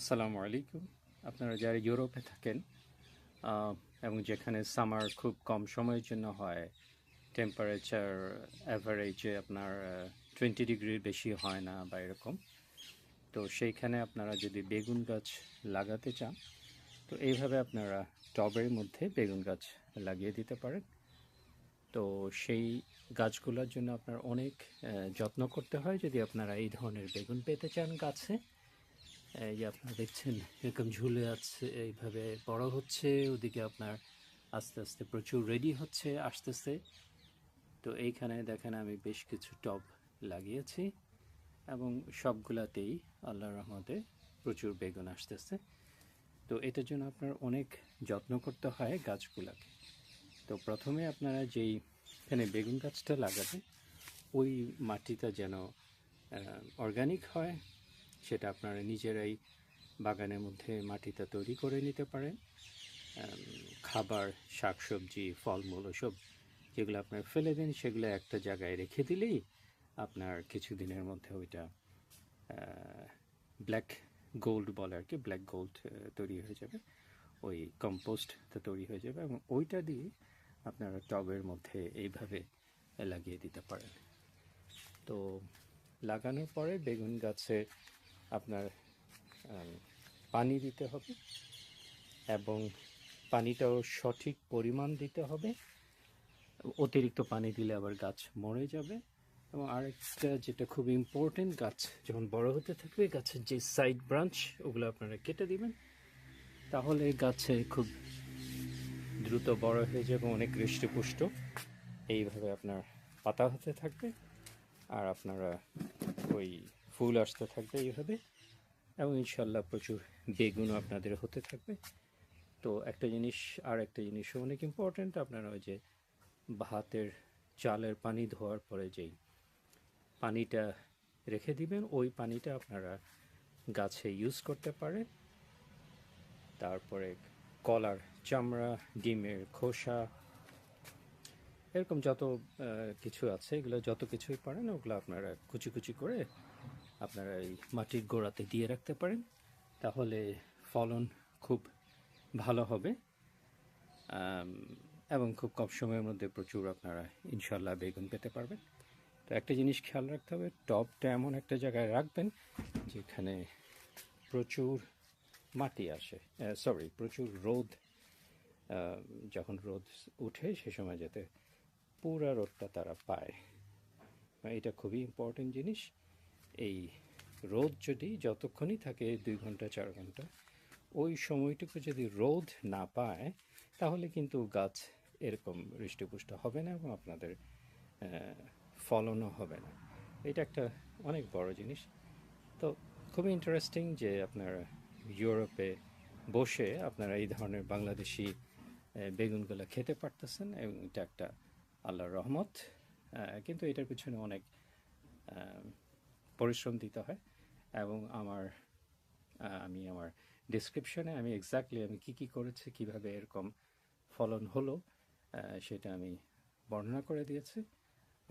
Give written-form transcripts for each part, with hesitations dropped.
আসসালামু আলাইকুম। আপনারা যারা ইউরোপে থাকেন এবং যেখানে সামার খুব কম সময়ের জন্য হয়, টেম্পারেচার অ্যাভারেজে আপনার 20 ডিগ্রির বেশি হয় না বা এরকম, তো সেইখানে আপনারা যদি বেগুন গাছ লাগাতে চান, তো এইভাবে আপনারা টবের মধ্যে বেগুন গাছ লাগিয়ে দিতে পারেন। তো সেই গাছগুলোর জন্য আপনার অনেক যত্ন করতে হয় যদি আপনারা এই ধরনের বেগুন পেতে চান গাছে। এই যে আপনারা দেখছেন এরকম ঝুলে আছে, এইভাবে বড় হচ্ছে, ওদিকে আপনার আস্তে আস্তে প্রচুর রেডি হচ্ছে আসতেছে। তো এইখানে দেখেন আমি বেশ কিছু টব লাগিয়েছি এবং সবগুলাতেই আল্লাহর রহমতে প্রচুর বেগুন আসতেছে। তো এটার জন্য আপনার অনেক যত্ন করতে হয় গাছগুলাকে। তো প্রথমে আপনারা যেই এখানে বেগুন গাছটা লাগাবেন, ওই মাটিটা যেন অর্গানিক হয়, সেটা আপনারা নিজেরাই বাগানের মধ্যে মাটিটা তৈরি করে নিতে পারেন। খাবার, শাকসবজি, ফলমূল ওসব যেগুলো আপনার ফেলে দেন, সেগুলো একটা জায়গায় রেখে দিলেই আপনার কিছুদিনের মধ্যে ওইটা ব্ল্যাক গোল্ড বলে আর কি, ব্ল্যাক গোল্ড তৈরি হয়ে যাবে, ওই কম্পোস্টটা তৈরি হয়ে যাবে এবং ওইটা দিয়ে আপনারা টবের মধ্যে এইভাবে লাগিয়ে দিতে পারেন। তো লাগানোর পরে বেগুন গাছে আপনার পানি দিতে হবে এবং পানিটাও সঠিক পরিমাণ দিতে হবে। অতিরিক্ত পানি দিলে আবার গাছ মরে যাবে। এবং আরেকটা যেটা খুব ইম্পর্টেন্ট, গাছ যখন বড় হতে থাকবে গাছের যে সাইড ব্রাঞ্চ ওগুলো আপনারা কেটে দিবেন, তাহলে গাছে খুব দ্রুত বড় হয়ে যাবে, অনেক হৃষ্টপুষ্ট এইভাবে আপনার পাতা হতে থাকবে আর আপনারা ওই ফুল আসতে থাকবে এইভাবে, এবং ইনশাল্লাহ প্রচুর বেগুনও আপনাদের হতে থাকবে। তো একটা জিনিস, আর একটা জিনিসও অনেক ইম্পর্ট্যান্ট, আপনারা ওই যে ভাতের চালের পানি ধোয়ার পরে যেই পানিটা রেখে দিবেন, ওই পানিটা আপনারা গাছে ইউজ করতে পারেন। তারপরে কলার চামড়া, ডিমের খোসা, এরকম যত কিছু আছে, এগুলো যত কিছুই পারেন ওগুলো আপনারা কুচি কুচি করে আপনারা এই মাটির গোড়াতে দিয়ে রাখতে পারেন, তাহলে ফলন খুব ভালো হবে এবং খুব কম সময়ের মধ্যে প্রচুর আপনারা ইনশাল্লাহ বেগুন পেতে পারবেন। তো একটা জিনিস খেয়াল রাখতে হবে, টবটা এমন একটা জায়গায় রাখবেন যেখানে প্রচুর মাটি আসে, প্রচুর রোদ, যখন রোদ উঠে সে সময় যাতে পুরা রোদটা তারা পায়, এটা খুবই ইম্পর্টেন্ট জিনিস। এই রোদ যদি যতক্ষণই থাকে 2 ঘন্টা 4 ঘন্টা, ওই সময়টুকু যদি রোদ না পায় তাহলে কিন্তু গাছ এরকম হৃষ্টপুষ্ট হবে না এবং আপনাদের ফলনও হবে না। এটা একটা অনেক বড় জিনিস। তো খুবই ইন্টারেস্টিং যে আপনারা ইউরোপে বসে আপনারা এই ধরনের বাংলাদেশি বেগুনগুলো খেতে পারতেছেন এবং এটা একটা আল্লাহর রহমত। কিন্তু এটার পিছনে অনেক পরিশ্রম দিতে হয় এবং আমি আমার ডিসক্রিপশনে আমি এক্স্যাক্টলি আমি কী করেছি, কিভাবে এরকম ফলন হলো, সেটা আমি বর্ণনা করে দিয়েছি।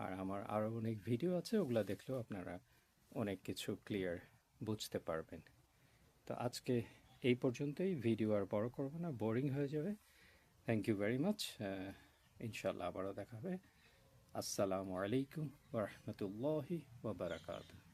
আর আমার আরও অনেক ভিডিও আছে, ওগুলো দেখলেও আপনারা অনেক কিছু ক্লিয়ার বুঝতে পারবেন। তো আজকে এই পর্যন্তই, ভিডিও আর বড় করব না, বোরিং হয়ে যাবে। Thank you very much. ইনশাল্লাহ আবারও দেখা হবে। আসসালামু আলাইকুম ওয়া রাহমাতুল্লাহি ওয়া বারাকাতুহু।